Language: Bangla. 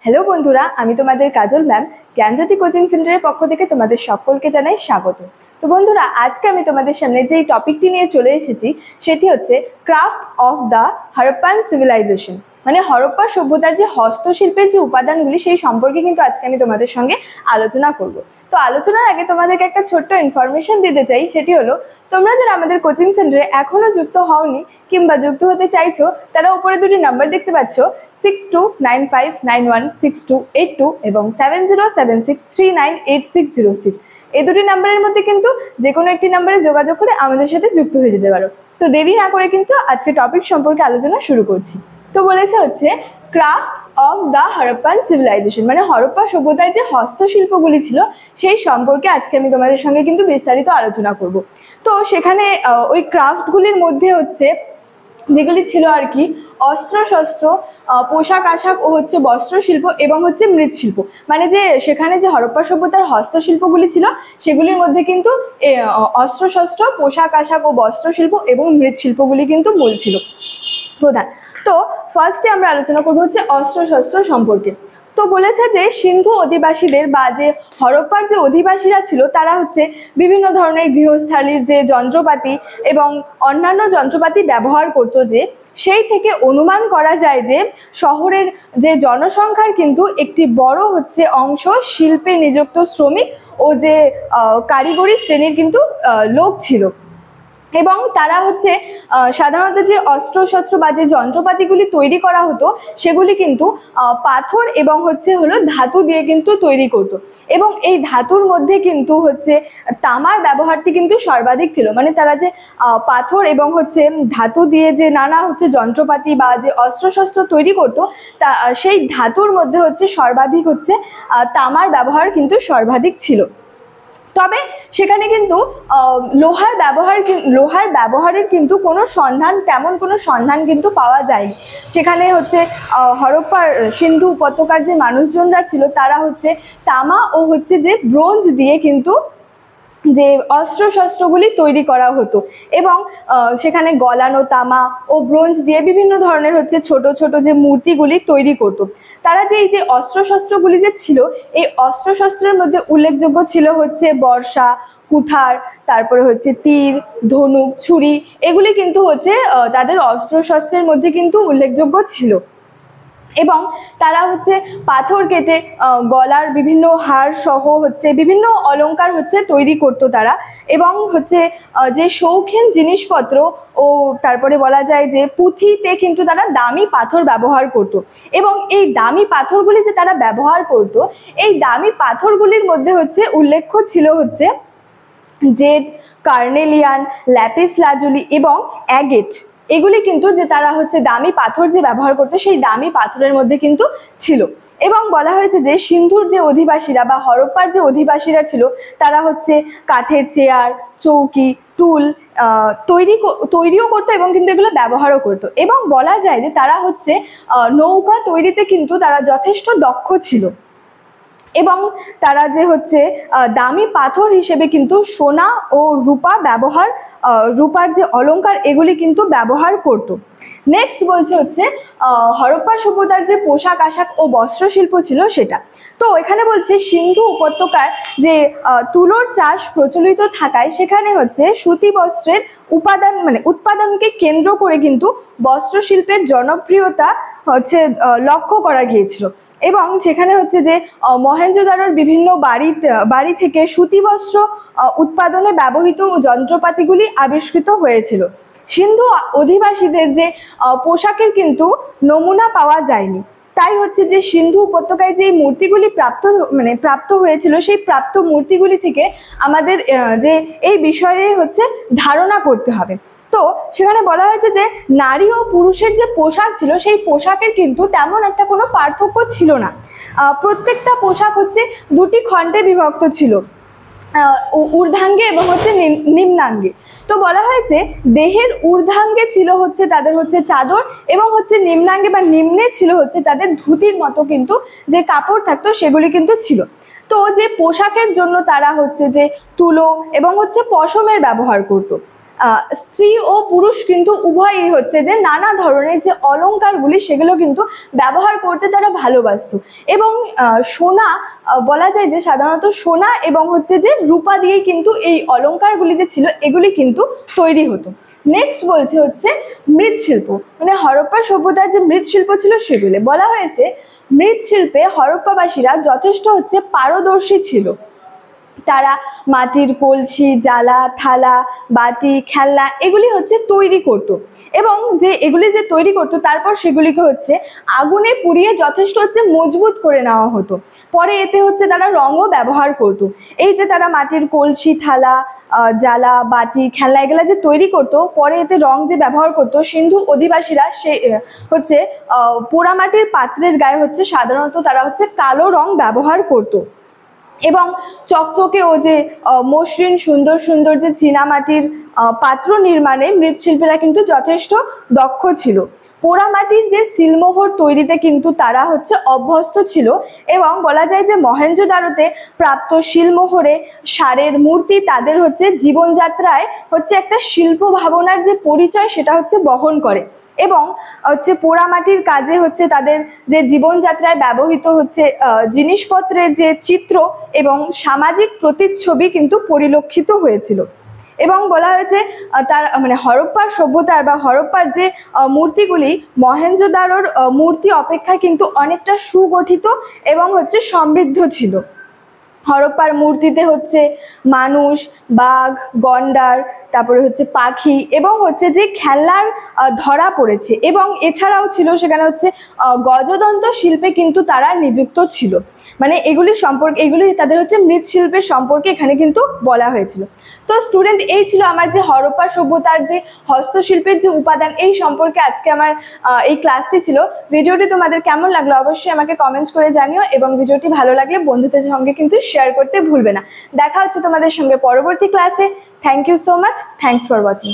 হ্যালো বন্ধুরা, আমি তোমাদের কাজল ম্যাম জ্ঞানজ্যোতি কোচিং সেন্টারের পক্ষ থেকে তোমাদের সকলকে জানাই স্বাগত। তো বন্ধুরা, আজকে আমি তোমাদের সামনে যে টপিকটি নিয়ে চলে এসেছি সেটি হচ্ছে craft of the Harappan civilisation, মানে হরপ্পা সভ্যতার যে হস্তশিল্পের যে উপাদানগুলি সেই সম্পর্কে কিন্তু আজকে আমি তোমাদের সঙ্গে আলোচনা করব। তো আলোচনার আগে তোমাদেরকে একটা ছোট্ট ইনফরমেশন দিতে চাই, সেটি হলো তোমরা যারা আমাদের কোচিং সেন্টারে এখনো যুক্ত হওনি কিংবা যুক্ত হতে চাইছো, তারা উপরে দুটি নাম্বার দেখতে পাচ্ছ 6295916282 এবং 7076398606। এই দুটি নাম্বারের মধ্যে কিন্তু যে কোনো একটি নাম্বারে যোগাযোগ করে আমাদের সাথে যুক্ত হয়ে যেতে পারো। তো দেরি না করে কিন্তু আজকে টপিক সম্পর্কে আলোচনা শুরু করছি। তো বলেছে হচ্ছে crafts of the Harappan civilisation, মানে হরপ্পা সভ্যতার যে হস্তশিল্পগুলি ছিল সেই সম্পর্কে আজকে আমি তোমাদের সঙ্গে কিন্তু বিস্তারিত আলোচনা করব। তো সেখানে ওই ক্রাফটগুলির মধ্যে হচ্ছে যেগুলি ছিল আর কি অস্ত্রশস্ত্র, পোশাক আশাক ও হচ্ছে বস্ত্রশিল্প এবং হচ্ছে মৃৎশিল্প, মানে যে সেখানে যে হরপ্পা সভ্যতার হস্তশিল্পগুলি ছিল সেগুলির মধ্যে কিন্তু অস্ত্রশস্ত্র, পোশাক আশাক ও বস্ত্রশিল্প এবং মৃৎশিল্পগুলি কিন্তু মূল ছিল, প্রধান। তো ফার্স্টে আমরা আলোচনা করবো হচ্ছে অস্ত্রশস্ত্র সম্পর্কে। তো বলেছে যে সিন্ধু অধিবাসীদের বা যে হরপ্পার যে অধিবাসীরা ছিল তারা হচ্ছে বিভিন্ন ধরনের গৃহস্থালির যে যন্ত্রপাতি এবং অন্যান্য যন্ত্রপাতি ব্যবহার করত, যে সেই থেকে অনুমান করা যায় যে শহরের যে জনসংখ্যার কিন্তু একটি বড় হচ্ছে অংশ শিল্পে নিযুক্ত শ্রমিক ও যে কারিগরি শ্রেণীর কিন্তু লোক ছিল। এবং তারা হচ্ছে সাধারণত যে অস্ত্রশস্ত্র বা যে যন্ত্রপাতিগুলি তৈরি করা হতো সেগুলি কিন্তু পাথর এবং হলো ধাতু দিয়ে কিন্তু তৈরি করতো, এবং এই ধাতুর মধ্যে কিন্তু হচ্ছে তামার ব্যবহারটি কিন্তু সর্বাধিক ছিল। মানে তারা যে পাথর এবং হচ্ছে ধাতু দিয়ে যে নানা হচ্ছে যন্ত্রপাতি বা যে অস্ত্রশস্ত্র তৈরি করতো, তা সেই ধাতুর মধ্যে হচ্ছে সর্বাধিক হচ্ছে তামার ব্যবহার কিন্তু সর্বাধিক ছিল। তবে সেখানে কিন্তু লোহার ব্যবহারের কিন্তু কোনো সন্ধান, তেমন কোনো সন্ধান কিন্তু পাওয়া যায়নি। সেখানে হচ্ছে হরপ্পার সিন্ধু উপত্যকার যে মানুষজনরা ছিল তারা হচ্ছে তামা ও হচ্ছে যে ব্রোঞ্জ দিয়ে কিন্তু যে অস্ত্রশস্ত্রগুলি তৈরি করা হতো, এবং সেখানে গলানো তামা ও ব্রোঞ্জ দিয়ে বিভিন্ন ধরনের হচ্ছে ছোট ছোট যে মূর্তিগুলি তৈরি করতো। তারা যে এই যে অস্ত্রশস্ত্রগুলি যে ছিল, এই অস্ত্রশস্ত্রের মধ্যে উল্লেখযোগ্য ছিল হচ্ছে বর্ষা, কুঠার, তারপরে হচ্ছে তীর, ধনুক, ছুরি, এগুলি কিন্তু হচ্ছে তাদের অস্ত্রশস্ত্রের মধ্যে কিন্তু উল্লেখযোগ্য ছিল। এবং তারা হচ্ছে পাথর কেটে গলার বিভিন্ন হার সহ হচ্ছে বিভিন্ন অলংকার হচ্ছে তৈরি করতো তারা, এবং হচ্ছে যে শৌখিন জিনিসপত্র ও তারপরে বলা যায় যে পুঁথিতে কিন্তু তারা দামি পাথর ব্যবহার করত। এবং এই দামি পাথরগুলি যে তারা ব্যবহার করত, এই দামি পাথরগুলির মধ্যে হচ্ছে উল্লেখ্য ছিল হচ্ছে জেড, কার্নেলিয়ান, ল্যাপিস লাজুলি এবং অ্যাগেট। এগুলি কিন্তু যে তারা হচ্ছে দামি পাথর যে ব্যবহার করতো সেই দামি পাথরের মধ্যে কিন্তু ছিল। এবং বলা হয়েছে যে সিন্ধুর যে অধিবাসীরা বা হরপ্পার যে অধিবাসীরা ছিল তারা হচ্ছে কাঠের চেয়ার, চৌকি, টুল তৈরিও করতো এবং কিন্তু এগুলো ব্যবহারও করতো। এবং বলা যায় যে তারা হচ্ছে নৌকা তৈরিতে কিন্তু তারা যথেষ্ট দক্ষ ছিল, এবং তারা যে হচ্ছে দামি পাথর হিসেবে কিন্তু সোনা ও রূপার যে অলংকার এগুলি কিন্তু ব্যবহার করত। নেক্সট বলছে হচ্ছে হরপ্পা সভ্যতার যে পোশাক আশাক ও বস্ত্রশিল্প ছিল সেটা। তো এখানে বলছে সিন্ধু উপত্যকার যে তুলোর চাষ প্রচলিত থাকায় সেখানে হচ্ছে সুতি বস্ত্রের উৎপাদনকে কেন্দ্র করে কিন্তু বস্ত্রশিল্পের জনপ্রিয়তা হচ্ছে লক্ষ্য করা গিয়েছিল। এবং সেখানে হচ্ছে যে মহেঞ্জোদারোর বিভিন্ন বাড়ি থেকে সুতি বস্ত্র উৎপাদনে ব্যবহৃত যন্ত্রপাতিগুলি আবিষ্কৃত হয়েছিল। সিন্ধু অধিবাসীদের যে পোশাকের কিন্তু নমুনা পাওয়া যায়নি, তাই হচ্ছে যে সিন্ধু উপত্যকায় যে মূর্তিগুলি প্রাপ্ত হয়েছিল সেই প্রাপ্ত মূর্তিগুলি থেকে আমাদের যে এই বিষয়ে হচ্ছে ধারণা করতে হবে। তো সেখানে বলা হয়েছে যে নারী ও পুরুষের যে পোশাক ছিল সেই পোশাকের কিন্তু তেমন একটা কোনো পার্থক্য ছিল না। প্রত্যেকটা পোশাক হচ্ছে দুটি খণ্ডে বিভক্ত ছিল, ঊর্ধ্বাঙ্গে এবং হচ্ছে নিম্নাঙ্গে। তো বলা হয়েছে দেহের ঊর্ধ্বাঙ্গে ছিল হচ্ছে তাদের হচ্ছে চাদর, এবং হচ্ছে নিম্নাঙ্গে বা নিম্নে ছিল হচ্ছে তাদের ধুতির মতো কিন্তু যে কাপড় থাকতো সেগুলি কিন্তু ছিল। তো যে পোশাকের জন্য তারা হচ্ছে যে তুলো এবং হচ্ছে পশমের ব্যবহার করতো। স্ত্রী ও পুরুষ কিন্তু উভয়ই হচ্ছে যে নানা ধরনের যে অলংকারগুলি সেগুলো কিন্তু ব্যবহার করতে তারা ভালোবাসতো। এবং সোনা বলা যায় যে সাধারণত সোনা এবং হচ্ছে যে রূপা দিয়ে কিন্তু এই অলংকারগুলি যে ছিল এগুলি কিন্তু তৈরি হতো। নেক্সট বলছে হচ্ছে মৃৎশিল্প, মানে হরপ্পা সভ্যতার যে মৃৎশিল্প ছিল সেগুলি বলা হয়েছে মৃৎশিল্পে হরপ্পাবাসীরা যথেষ্ট হচ্ছে পারদর্শী ছিল। তারা মাটির কলসি, জালা, থালা, বাটি, খেলনা এগুলি হচ্ছে তৈরি করতো এবং যে এগুলি যে তৈরি করতো তারপর সেগুলিকে হচ্ছে আগুনে পুড়িয়ে যথেষ্ট হচ্ছে মজবুত করে নেওয়া হতো। পরে এতে হচ্ছে তারা রঙও ব্যবহার করতো। এই যে তারা মাটির কলসি, থালা, জালা, বাটি, খেলনা এগুলা যে তৈরি করতো, পরে এতে রং যে ব্যবহার করতো, সিন্ধু অধিবাসীরা সে হচ্ছে পোড়ামাটির পাত্রের গায়ে হচ্ছে সাধারণত তারা হচ্ছে কালো রং ব্যবহার করতো এবং চকচকে ও যে মসৃণ সুন্দর সুন্দর যে চীনামাটির পাত্র নির্মাণে মৃৎশিল্পীরা কিন্তু যথেষ্ট দক্ষ ছিল। পোড়ামাটির যে সিলমোহর তৈরিতে কিন্তু তারা হচ্ছে অভ্যস্ত ছিল এবং বলা যায় যে মহেঞ্জোদারোতে প্রাপ্ত শিলমোহরে ষাঁড়ের মূর্তি তাদের হচ্ছে জীবনযাত্রায় হচ্ছে একটা শিল্প ভাবনার যে পরিচয় সেটা হচ্ছে বহন করে এবং হচ্ছে পোড়ামাটির কাজে হচ্ছে তাদের যে জীবনযাত্রায় ব্যবহৃত হচ্ছে জিনিসপত্রের যে চিত্র এবং সামাজিক প্রতিচ্ছবি কিন্তু পরিলক্ষিত হয়েছিল। এবং বলা হয়েছে তার মানে হরপ্পার সভ্যতার বা হরপ্পার যে মূর্তিগুলি মহেঞ্জোদারোর মূর্তি অপেক্ষা কিন্তু অনেকটা সুগঠিত এবং হচ্ছে সমৃদ্ধ ছিল। হরপ্পার মূর্তিতে হচ্ছে মানুষ, বাঘ, গন্ডার, তারপরে হচ্ছে পাখি এবং হচ্ছে যে খেলনার ধরা পড়েছে এবং এছাড়াও ছিল সেখানে হচ্ছে গজদন্ত শিল্পে কিন্তু তারা নিযুক্ত ছিল। মানে এগুলি সম্পর্কে এগুলি তাদের হচ্ছে মৃৎশিল্পের সম্পর্কে এখানে কিন্তু বলা হয়েছিল। তো স্টুডেন্ট এই ছিল আমার যে হরপ্পা সভ্যতার যে হস্তশিল্পের যে উপাদান এই সম্পর্কে আজকে আমার এই ক্লাসটি ছিল। ভিডিওটি তোমাদের কেমন লাগলো অবশ্যই আমাকে কমেন্টস করে জানিও এবং ভিডিওটি ভালো লাগলে বন্ধুদের সঙ্গে কিন্তু শেয়ার করতে ভুলবে না। দেখা হচ্ছে তোমাদের সঙ্গে পরবর্তী ক্লাসে। Thank you so much. Thanks for watching.